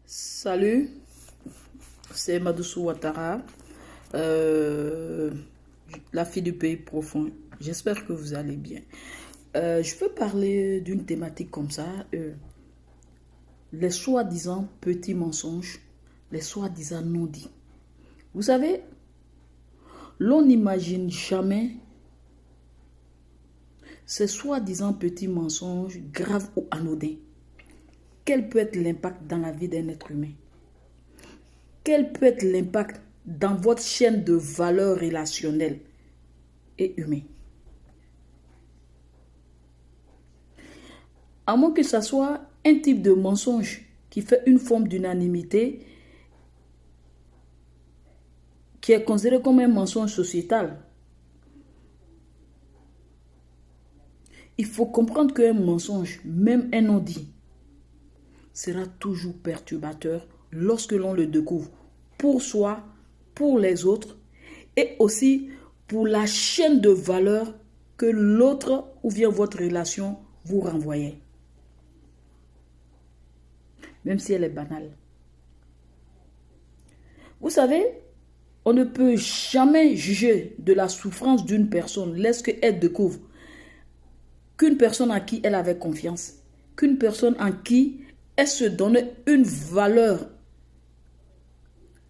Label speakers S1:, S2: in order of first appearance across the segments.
S1: Salut, c'est Madoussou Ouattara, la fille du pays profond. J'espère que vous allez bien. Je veux parler d'une thématique comme ça, les soi-disant petits mensonges, les soi-disant non-dits. Vous savez, l'on n'imagine jamais ces soi-disant petits mensonges graves ou anodins. Quel peut être l'impact dans la vie d'un être humain? Quel peut être l'impact dans votre chaîne de valeurs relationnelles et humaines? À moins que ce soit un type de mensonge qui fait une forme d'unanimité, qui est considéré comme un mensonge sociétal. Il faut comprendre qu'un mensonge, même un non-dit, sera toujours perturbateur lorsque l'on le découvre pour soi, pour les autres et aussi pour la chaîne de valeurs que l'autre ou bien votre relation vous renvoyait. Même si elle est banale. Vous savez, on ne peut jamais juger de la souffrance d'une personne lorsqu'elle découvre qu'une personne en qui elle avait confiance, qu'une personne en qui elle se donnait une valeur,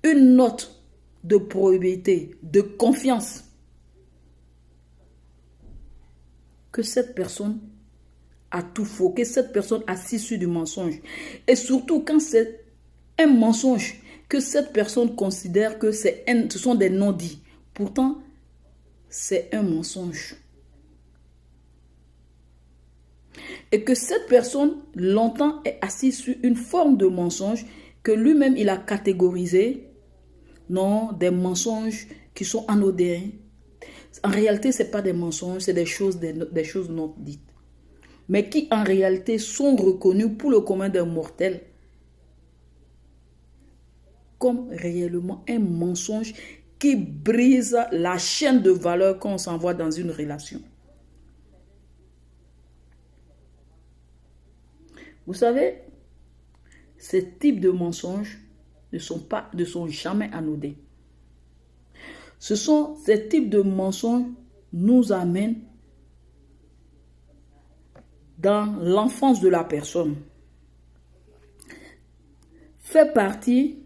S1: une note de probabilité, de confiance, que cette personne a tout faux, que cette personne a s'issue du mensonge. Et surtout quand c'est un mensonge que cette personne considère que ce sont des non-dits. Pourtant, c'est un mensonge. Et que cette personne, longtemps, est assise sur une forme de mensonge que lui-même, il a catégorisé. Non, des mensonges qui sont anodins. En réalité, ce n'est pas des mensonges, c'est des choses non dites. Mais qui, en réalité, sont reconnus pour le commun des mortels comme réellement un mensonge qui brise la chaîne de valeur qu'on s'envoie dans une relation. Vous savez, ces types de mensonges ne sont jamais anodins. Ces types de mensonges nous amènent dans l'enfance de la personne. Fait partie,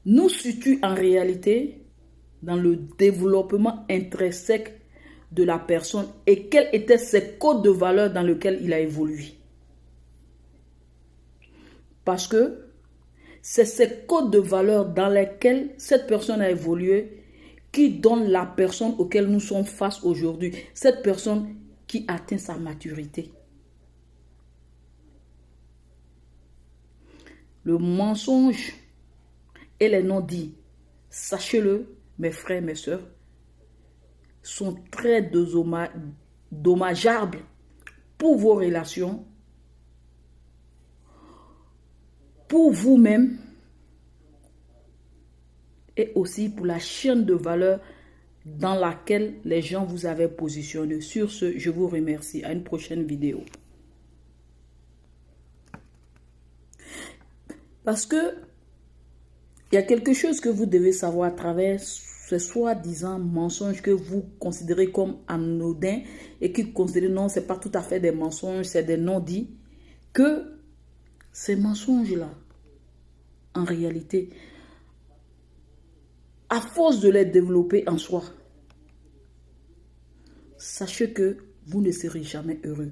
S1: nous situe en réalité dans le développement intrinsèque de la personne et quels étaient ses codes de valeur dans lesquels il a évolué. Parce que c'est ces codes de valeur dans lesquels cette personne a évolué qui donnent la personne auquel nous sommes face aujourd'hui. Cette personne qui atteint sa maturité. Le mensonge et les non-dits, sachez-le, mes frères, mes sœurs, sont très dommageables pour vos relations, pour vous-même et aussi pour la chaîne de valeur dans laquelle les gens vous avaient positionné. Sur ce, je vous remercie. À une prochaine vidéo. Parce que il y a quelque chose que vous devez savoir à travers ces soi-disant mensonges que vous considérez comme anodins et qui considèrent non, ce n'est pas tout à fait des mensonges, c'est des non-dits, que ces mensonges-là, en réalité, à force de les développer en soi, sachez que vous ne serez jamais heureux.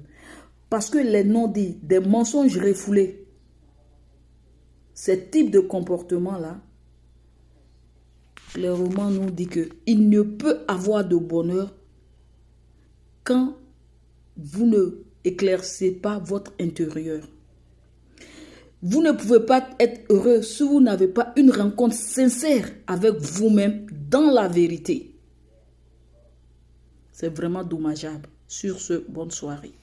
S1: Parce que les non-dits, des mensonges refoulés, ces types de comportements-là, clairement nous dit qu'il ne peut avoir de bonheur quand vous ne éclaircissez pas votre intérieur. Vous ne pouvez pas être heureux si vous n'avez pas une rencontre sincère avec vous-même dans la vérité. C'est vraiment dommageable. Sur ce, bonne soirée.